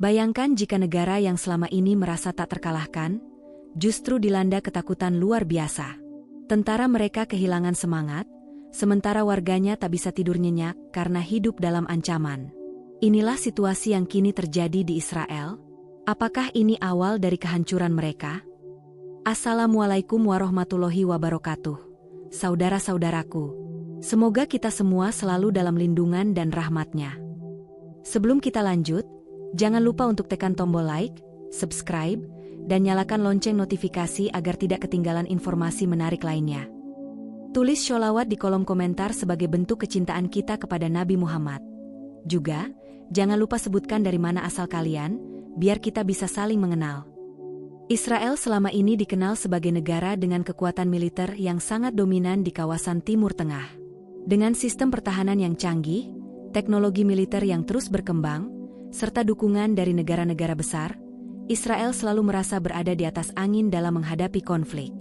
Bayangkan jika negara yang selama ini merasa tak terkalahkan, justru dilanda ketakutan luar biasa. Tentara mereka kehilangan semangat, sementara warganya tak bisa tidur nyenyak karena hidup dalam ancaman. Inilah situasi yang kini terjadi di Israel. Apakah ini awal dari kehancuran mereka? Assalamualaikum warahmatullahi wabarakatuh. Saudara-saudaraku, semoga kita semua selalu dalam lindungan dan rahmat-Nya. Sebelum kita lanjut, jangan lupa untuk tekan tombol like, subscribe, dan nyalakan lonceng notifikasi agar tidak ketinggalan informasi menarik lainnya. Tulis sholawat di kolom komentar sebagai bentuk kecintaan kita kepada Nabi Muhammad. Juga, jangan lupa sebutkan dari mana asal kalian, biar kita bisa saling mengenal. Israel selama ini dikenal sebagai negara dengan kekuatan militer yang sangat dominan di kawasan Timur Tengah. Dengan sistem pertahanan yang canggih, teknologi militer yang terus berkembang, serta dukungan dari negara-negara besar, Israel selalu merasa berada di atas angin dalam menghadapi konflik.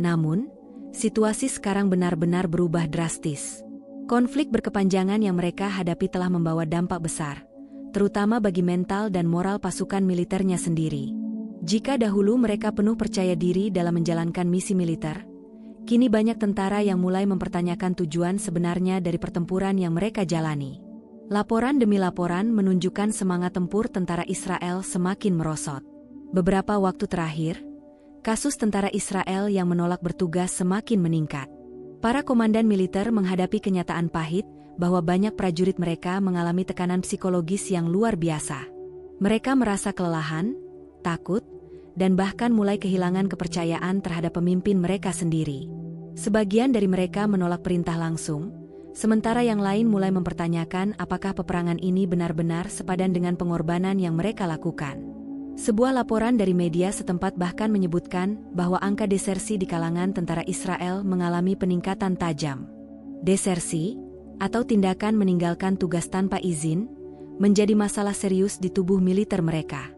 Namun, situasi sekarang benar-benar berubah drastis. Konflik berkepanjangan yang mereka hadapi telah membawa dampak besar, terutama bagi mental dan moral pasukan militernya sendiri. Jika dahulu mereka penuh percaya diri dalam menjalankan misi militer, kini banyak tentara yang mulai mempertanyakan tujuan sebenarnya dari pertempuran yang mereka jalani. Laporan demi laporan menunjukkan semangat tempur tentara Israel semakin merosot. Beberapa waktu terakhir, kasus tentara Israel yang menolak bertugas semakin meningkat. Para komandan militer menghadapi kenyataan pahit bahwa banyak prajurit mereka mengalami tekanan psikologis yang luar biasa. Mereka merasa kelelahan, takut, dan bahkan mulai kehilangan kepercayaan terhadap pemimpin mereka sendiri. Sebagian dari mereka menolak perintah langsung, sementara yang lain mulai mempertanyakan apakah peperangan ini benar-benar sepadan dengan pengorbanan yang mereka lakukan. Sebuah laporan dari media setempat bahkan menyebutkan bahwa angka desersi di kalangan tentara Israel mengalami peningkatan tajam. Desersi, atau tindakan meninggalkan tugas tanpa izin, menjadi masalah serius di tubuh militer mereka.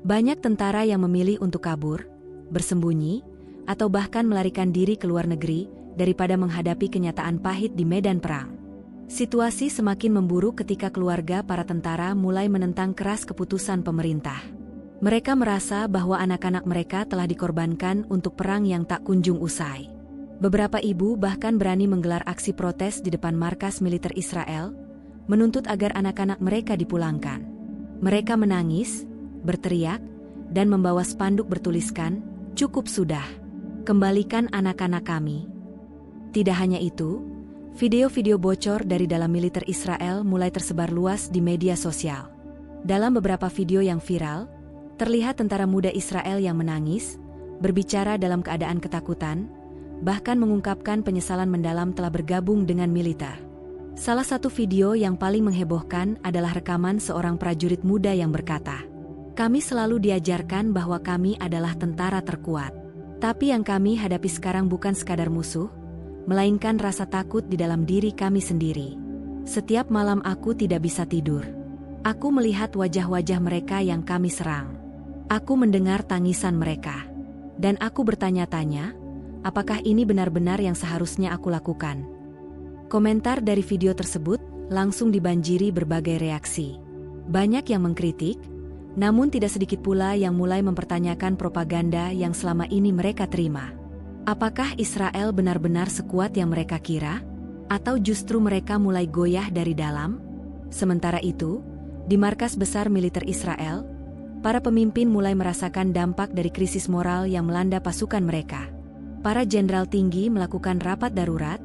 Banyak tentara yang memilih untuk kabur, bersembunyi, atau bahkan melarikan diri ke luar negeri daripada menghadapi kenyataan pahit di medan perang. Situasi semakin memburuk ketika keluarga para tentara mulai menentang keras keputusan pemerintah. Mereka merasa bahwa anak-anak mereka telah dikorbankan untuk perang yang tak kunjung usai. Beberapa ibu bahkan berani menggelar aksi protes di depan markas militer Israel, menuntut agar anak-anak mereka dipulangkan. Mereka menangis, berteriak, dan membawa spanduk bertuliskan, "Cukup sudah. Kembalikan anak-anak kami." Tidak hanya itu, video-video bocor dari dalam militer Israel mulai tersebar luas di media sosial. Dalam beberapa video yang viral, terlihat tentara muda Israel yang menangis, berbicara dalam keadaan ketakutan, bahkan mengungkapkan penyesalan mendalam telah bergabung dengan militer. Salah satu video yang paling menghebohkan adalah rekaman seorang prajurit muda yang berkata, "Kami selalu diajarkan bahwa kami adalah tentara terkuat. Tapi yang kami hadapi sekarang bukan sekadar musuh, melainkan rasa takut di dalam diri kami sendiri. Setiap malam aku tidak bisa tidur. Aku melihat wajah-wajah mereka yang kami serang. Aku mendengar tangisan mereka. Dan aku bertanya-tanya, apakah ini benar-benar yang seharusnya aku lakukan?" Komentar dari video tersebut langsung dibanjiri berbagai reaksi. Banyak yang mengkritik, namun tidak sedikit pula yang mulai mempertanyakan propaganda yang selama ini mereka terima. Apakah Israel benar-benar sekuat yang mereka kira? Atau justru mereka mulai goyah dari dalam? Sementara itu, di markas besar militer Israel, para pemimpin mulai merasakan dampak dari krisis moral yang melanda pasukan mereka. Para jenderal tinggi melakukan rapat darurat,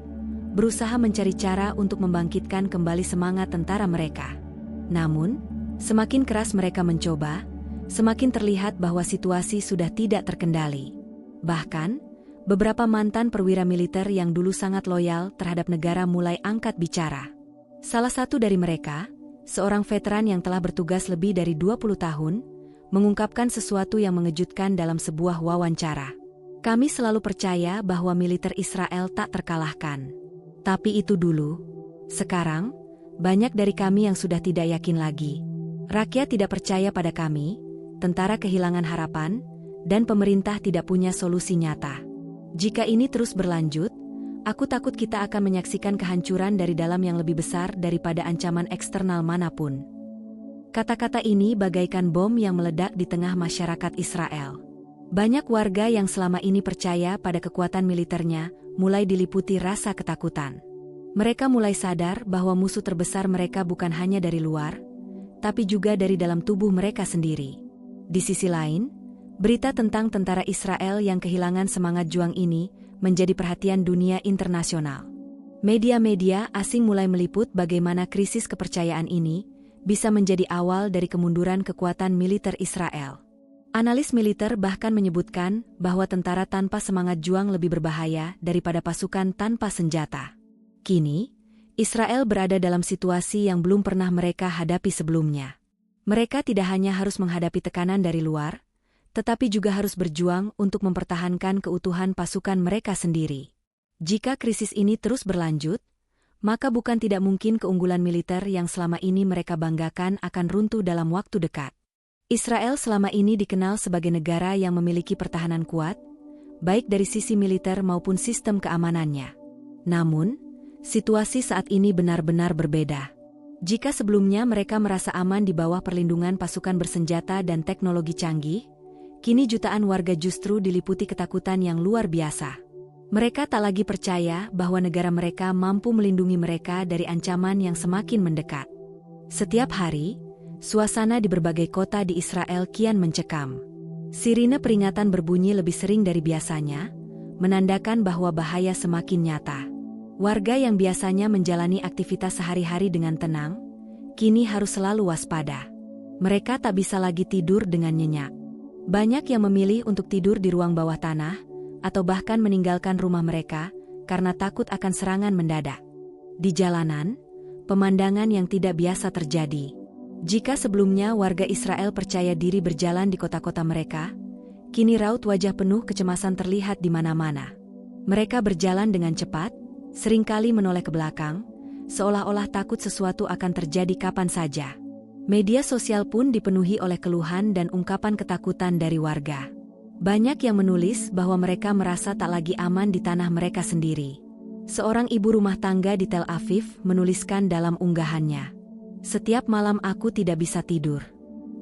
berusaha mencari cara untuk membangkitkan kembali semangat tentara mereka. Namun, semakin keras mereka mencoba, semakin terlihat bahwa situasi sudah tidak terkendali. Bahkan, beberapa mantan perwira militer yang dulu sangat loyal terhadap negara mulai angkat bicara. Salah satu dari mereka, seorang veteran yang telah bertugas lebih dari 20 tahun, mengungkapkan sesuatu yang mengejutkan dalam sebuah wawancara. "Kami selalu percaya bahwa militer Israel tak terkalahkan. Tapi itu dulu. Sekarang, banyak dari kami yang sudah tidak yakin lagi. Rakyat tidak percaya pada kami, tentara kehilangan harapan, dan pemerintah tidak punya solusi nyata. Jika ini terus berlanjut, aku takut kita akan menyaksikan kehancuran dari dalam yang lebih besar daripada ancaman eksternal manapun." Kata-kata ini bagaikan bom yang meledak di tengah masyarakat Israel. Banyak warga yang selama ini percaya pada kekuatan militernya mulai diliputi rasa ketakutan. Mereka mulai sadar bahwa musuh terbesar mereka bukan hanya dari luar, tapi juga dari dalam tubuh mereka sendiri. Di sisi lain, berita tentang tentara Israel yang kehilangan semangat juang ini menjadi perhatian dunia internasional. Media-media asing mulai meliput bagaimana krisis kepercayaan ini bisa menjadi awal dari kemunduran kekuatan militer Israel. Analis militer bahkan menyebutkan bahwa tentara tanpa semangat juang lebih berbahaya daripada pasukan tanpa senjata. Kini, Israel berada dalam situasi yang belum pernah mereka hadapi sebelumnya. Mereka tidak hanya harus menghadapi tekanan dari luar, tetapi juga harus berjuang untuk mempertahankan keutuhan pasukan mereka sendiri. Jika krisis ini terus berlanjut, maka bukan tidak mungkin keunggulan militer yang selama ini mereka banggakan akan runtuh dalam waktu dekat. Israel selama ini dikenal sebagai negara yang memiliki pertahanan kuat, baik dari sisi militer maupun sistem keamanannya. Namun, situasi saat ini benar-benar berbeda. Jika sebelumnya mereka merasa aman di bawah perlindungan pasukan bersenjata dan teknologi canggih, kini jutaan warga justru diliputi ketakutan yang luar biasa. Mereka tak lagi percaya bahwa negara mereka mampu melindungi mereka dari ancaman yang semakin mendekat. Setiap hari, suasana di berbagai kota di Israel kian mencekam. Sirine peringatan berbunyi lebih sering dari biasanya, menandakan bahwa bahaya semakin nyata. Warga yang biasanya menjalani aktivitas sehari-hari dengan tenang, kini harus selalu waspada. Mereka tak bisa lagi tidur dengan nyenyak. Banyak yang memilih untuk tidur di ruang bawah tanah, atau bahkan meninggalkan rumah mereka karena takut akan serangan mendadak. Di jalanan, pemandangan yang tidak biasa terjadi. Jika sebelumnya warga Israel percaya diri berjalan di kota-kota mereka, kini raut wajah penuh kecemasan terlihat di mana-mana. Mereka berjalan dengan cepat, seringkali menoleh ke belakang, seolah-olah takut sesuatu akan terjadi kapan saja. Media sosial pun dipenuhi oleh keluhan dan ungkapan ketakutan dari warga. Banyak yang menulis bahwa mereka merasa tak lagi aman di tanah mereka sendiri. Seorang ibu rumah tangga di Tel Aviv menuliskan dalam unggahannya, "Setiap malam aku tidak bisa tidur.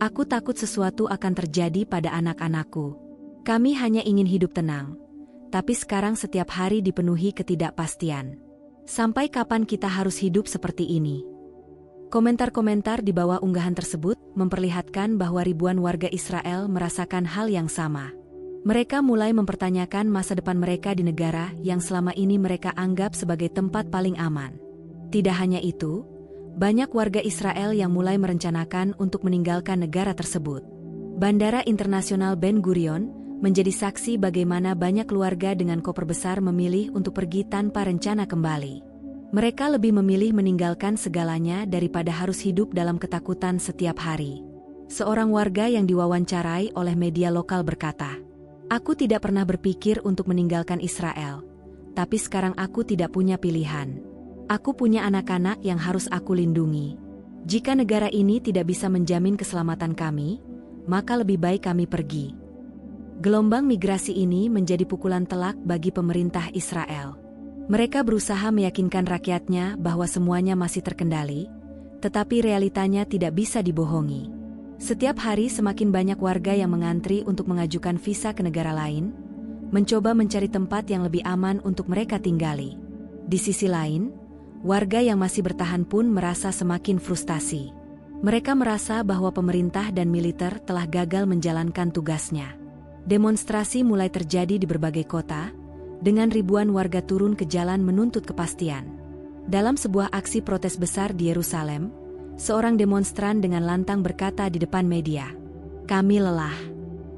Aku takut sesuatu akan terjadi pada anak-anakku. Kami hanya ingin hidup tenang, tapi sekarang setiap hari dipenuhi ketidakpastian. Sampai kapan kita harus hidup seperti ini?" Komentar-komentar di bawah unggahan tersebut memperlihatkan bahwa ribuan warga Israel merasakan hal yang sama. Mereka mulai mempertanyakan masa depan mereka di negara yang selama ini mereka anggap sebagai tempat paling aman. Tidak hanya itu, banyak warga Israel yang mulai merencanakan untuk meninggalkan negara tersebut. Bandara Internasional Ben Gurion menjadi saksi bagaimana banyak keluarga dengan koper besar memilih untuk pergi tanpa rencana kembali. Mereka lebih memilih meninggalkan segalanya daripada harus hidup dalam ketakutan setiap hari. Seorang warga yang diwawancarai oleh media lokal berkata, "Aku tidak pernah berpikir untuk meninggalkan Israel, tapi sekarang aku tidak punya pilihan. Aku punya anak-anak yang harus aku lindungi. Jika negara ini tidak bisa menjamin keselamatan kami, maka lebih baik kami pergi." Gelombang migrasi ini menjadi pukulan telak bagi pemerintah Israel. Mereka berusaha meyakinkan rakyatnya bahwa semuanya masih terkendali, tetapi realitanya tidak bisa dibohongi. Setiap hari semakin banyak warga yang mengantri untuk mengajukan visa ke negara lain, mencoba mencari tempat yang lebih aman untuk mereka tinggali. Di sisi lain, warga yang masih bertahan pun merasa semakin frustasi. Mereka merasa bahwa pemerintah dan militer telah gagal menjalankan tugasnya. Demonstrasi mulai terjadi di berbagai kota, dengan ribuan warga turun ke jalan menuntut kepastian. Dalam sebuah aksi protes besar di Yerusalem, seorang demonstran dengan lantang berkata di depan media, "Kami lelah.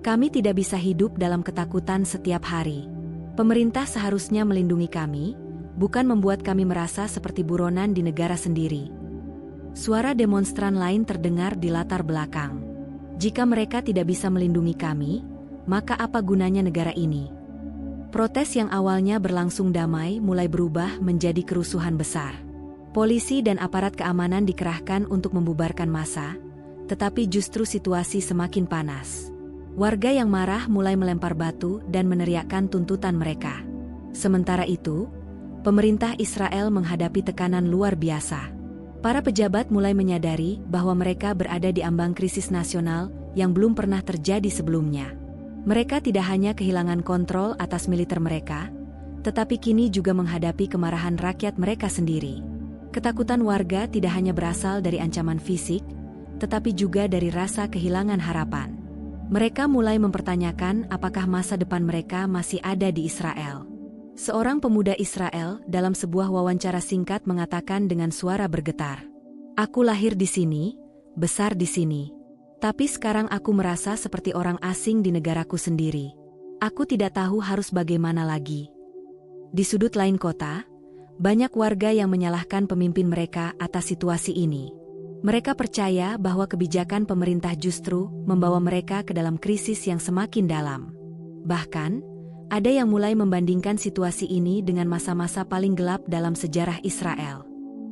Kami tidak bisa hidup dalam ketakutan setiap hari. Pemerintah seharusnya melindungi kami, bukan membuat kami merasa seperti buronan di negara sendiri." Suara demonstran lain terdengar di latar belakang. "Jika mereka tidak bisa melindungi kami, maka apa gunanya negara ini?" Protes yang awalnya berlangsung damai mulai berubah menjadi kerusuhan besar. Polisi dan aparat keamanan dikerahkan untuk membubarkan massa, tetapi justru situasi semakin panas. Warga yang marah mulai melempar batu dan meneriakkan tuntutan mereka. Sementara itu, pemerintah Israel menghadapi tekanan luar biasa. Para pejabat mulai menyadari bahwa mereka berada di ambang krisis nasional yang belum pernah terjadi sebelumnya. Mereka tidak hanya kehilangan kontrol atas militer mereka, tetapi kini juga menghadapi kemarahan rakyat mereka sendiri. Ketakutan warga tidak hanya berasal dari ancaman fisik, tetapi juga dari rasa kehilangan harapan. Mereka mulai mempertanyakan apakah masa depan mereka masih ada di Israel. Seorang pemuda Israel dalam sebuah wawancara singkat mengatakan dengan suara bergetar, "Aku lahir di sini, besar di sini. Tapi sekarang aku merasa seperti orang asing di negaraku sendiri. Aku tidak tahu harus bagaimana lagi." Di sudut lain kota, banyak warga yang menyalahkan pemimpin mereka atas situasi ini. Mereka percaya bahwa kebijakan pemerintah justru membawa mereka ke dalam krisis yang semakin dalam. Bahkan, ada yang mulai membandingkan situasi ini dengan masa-masa paling gelap dalam sejarah Israel.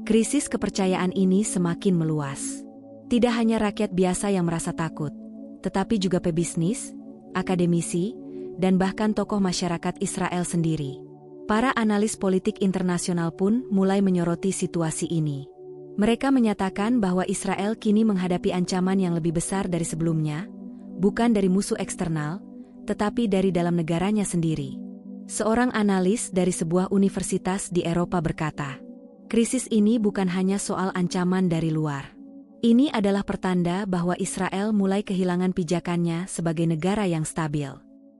Krisis kepercayaan ini semakin meluas. Tidak hanya rakyat biasa yang merasa takut, tetapi juga pebisnis, akademisi, dan bahkan tokoh masyarakat Israel sendiri. Para analis politik internasional pun mulai menyoroti situasi ini. Mereka menyatakan bahwa Israel kini menghadapi ancaman yang lebih besar dari sebelumnya, bukan dari musuh eksternal, tetapi dari dalam negaranya sendiri. Seorang analis dari sebuah universitas di Eropa berkata, krisis ini bukan hanya soal ancaman dari luar. Ini adalah pertanda bahwa Israel mulai kehilangan pijakannya sebagai negara yang stabil.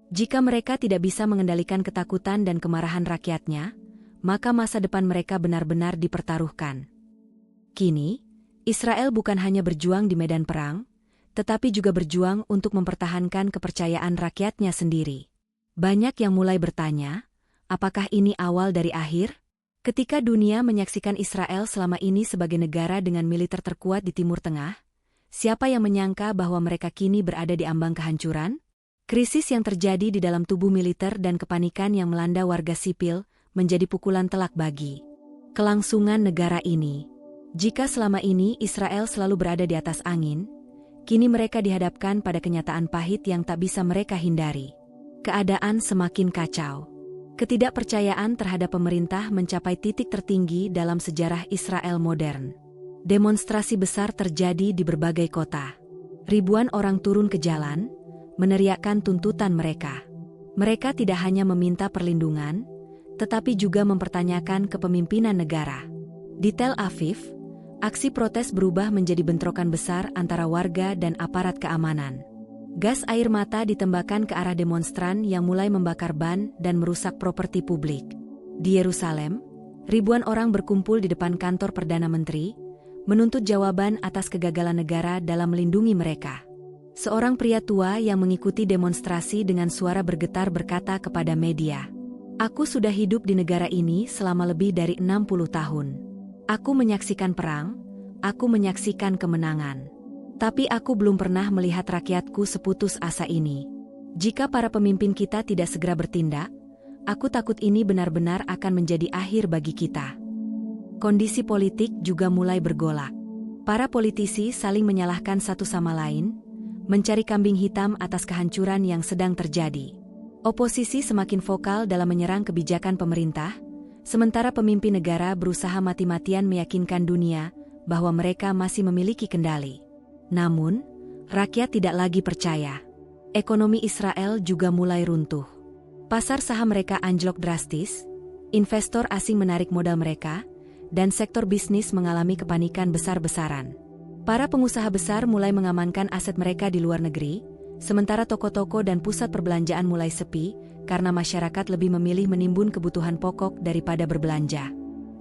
Jika mereka tidak bisa mengendalikan ketakutan dan kemarahan rakyatnya, maka masa depan mereka benar-benar dipertaruhkan. Kini, Israel bukan hanya berjuang di medan perang, tetapi juga berjuang untuk mempertahankan kepercayaan rakyatnya sendiri. Banyak yang mulai bertanya, apakah ini awal dari akhir? Ketika dunia menyaksikan Israel selama ini sebagai negara dengan militer terkuat di Timur Tengah, siapa yang menyangka bahwa mereka kini berada di ambang kehancuran? Krisis yang terjadi di dalam tubuh militer dan kepanikan yang melanda warga sipil menjadi pukulan telak bagi kelangsungan negara ini. Jika selama ini Israel selalu berada di atas angin, kini mereka dihadapkan pada kenyataan pahit yang tak bisa mereka hindari. Keadaan semakin kacau. Ketidakpercayaan terhadap pemerintah mencapai titik tertinggi dalam sejarah Israel modern. Demonstrasi besar terjadi di berbagai kota. Ribuan orang turun ke jalan, meneriakkan tuntutan mereka. Mereka tidak hanya meminta perlindungan, tetapi juga mempertanyakan kepemimpinan negara. Di Tel Aviv, aksi protes berubah menjadi bentrokan besar antara warga dan aparat keamanan. Gas air mata ditembakkan ke arah demonstran yang mulai membakar ban dan merusak properti publik. Di Yerusalem, ribuan orang berkumpul di depan kantor Perdana Menteri, menuntut jawaban atas kegagalan negara dalam melindungi mereka. Seorang pria tua yang mengikuti demonstrasi dengan suara bergetar berkata kepada media, "Aku sudah hidup di negara ini selama lebih dari 60 tahun. Aku menyaksikan perang, aku menyaksikan kemenangan. Tapi aku belum pernah melihat rakyatku seputus asa ini. Jika para pemimpin kita tidak segera bertindak, aku takut ini benar-benar akan menjadi akhir bagi kita." Kondisi politik juga mulai bergolak. Para politisi saling menyalahkan satu sama lain, mencari kambing hitam atas kehancuran yang sedang terjadi. Oposisi semakin vokal dalam menyerang kebijakan pemerintah, sementara pemimpin negara berusaha mati-matian meyakinkan dunia bahwa mereka masih memiliki kendali. Namun, rakyat tidak lagi percaya. Ekonomi Israel juga mulai runtuh. Pasar saham mereka anjlok drastis, investor asing menarik modal mereka, dan sektor bisnis mengalami kepanikan besar-besaran. Para pengusaha besar mulai mengamankan aset mereka di luar negeri, sementara toko-toko dan pusat perbelanjaan mulai sepi, karena masyarakat lebih memilih menimbun kebutuhan pokok daripada berbelanja.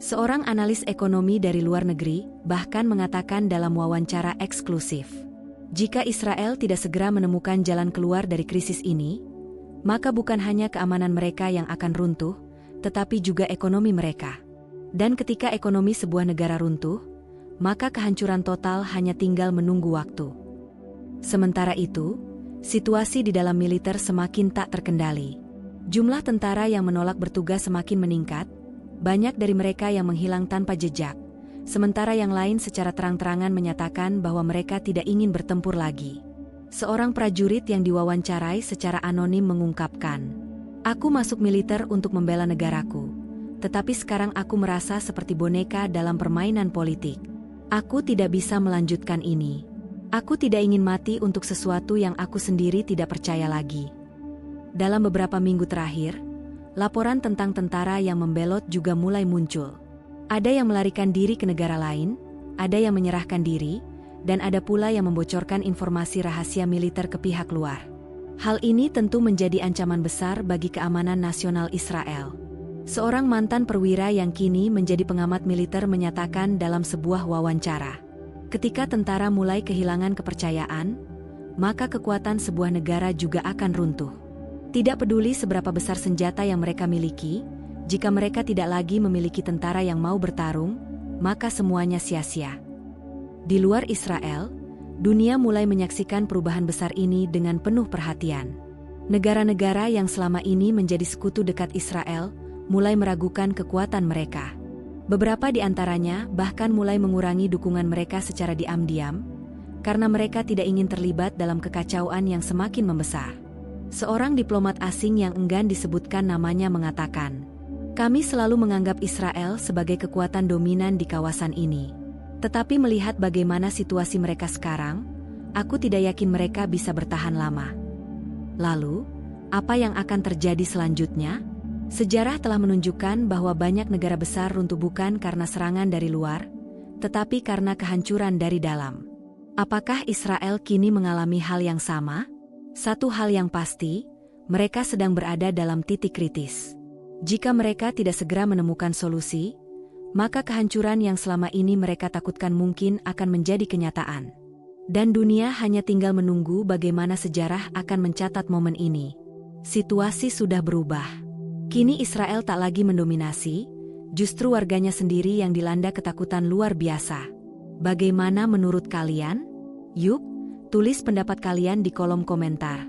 Seorang analis ekonomi dari luar negeri bahkan mengatakan dalam wawancara eksklusif, jika Israel tidak segera menemukan jalan keluar dari krisis ini, maka bukan hanya keamanan mereka yang akan runtuh, tetapi juga ekonomi mereka. Dan ketika ekonomi sebuah negara runtuh, maka kehancuran total hanya tinggal menunggu waktu. Sementara itu, situasi di dalam militer semakin tak terkendali. Jumlah tentara yang menolak bertugas semakin meningkat, banyak dari mereka yang menghilang tanpa jejak, sementara yang lain secara terang-terangan menyatakan bahwa mereka tidak ingin bertempur lagi. Seorang prajurit yang diwawancarai secara anonim mengungkapkan, "Aku masuk militer untuk membela negaraku, tetapi sekarang aku merasa seperti boneka dalam permainan politik. Aku tidak bisa melanjutkan ini. Aku tidak ingin mati untuk sesuatu yang aku sendiri tidak percaya lagi. Dalam beberapa minggu terakhir, laporan tentang tentara yang membelot juga mulai muncul. Ada yang melarikan diri ke negara lain, ada yang menyerahkan diri, dan ada pula yang membocorkan informasi rahasia militer ke pihak luar. Hal ini tentu menjadi ancaman besar bagi keamanan nasional Israel. Seorang mantan perwira yang kini menjadi pengamat militer menyatakan dalam sebuah wawancara, ketika tentara mulai kehilangan kepercayaan, maka kekuatan sebuah negara juga akan runtuh. Tidak peduli seberapa besar senjata yang mereka miliki, jika mereka tidak lagi memiliki tentara yang mau bertarung, maka semuanya sia-sia. Di luar Israel, dunia mulai menyaksikan perubahan besar ini dengan penuh perhatian. Negara-negara yang selama ini menjadi sekutu dekat Israel mulai meragukan kekuatan mereka. Beberapa di antaranya bahkan mulai mengurangi dukungan mereka secara diam-diam, karena mereka tidak ingin terlibat dalam kekacauan yang semakin membesar. Seorang diplomat asing yang enggan disebutkan namanya mengatakan, "Kami selalu menganggap Israel sebagai kekuatan dominan di kawasan ini. Tetapi melihat bagaimana situasi mereka sekarang, aku tidak yakin mereka bisa bertahan lama." Lalu, apa yang akan terjadi selanjutnya? Sejarah telah menunjukkan bahwa banyak negara besar runtuh bukan karena serangan dari luar, tetapi karena kehancuran dari dalam. Apakah Israel kini mengalami hal yang sama? Satu hal yang pasti, mereka sedang berada dalam titik kritis. Jika mereka tidak segera menemukan solusi, maka kehancuran yang selama ini mereka takutkan mungkin akan menjadi kenyataan. Dan dunia hanya tinggal menunggu bagaimana sejarah akan mencatat momen ini. Situasi sudah berubah. Kini Israel tak lagi mendominasi, justru warganya sendiri yang dilanda ketakutan luar biasa. Bagaimana menurut kalian? Yuk, tulis pendapat kalian di kolom komentar.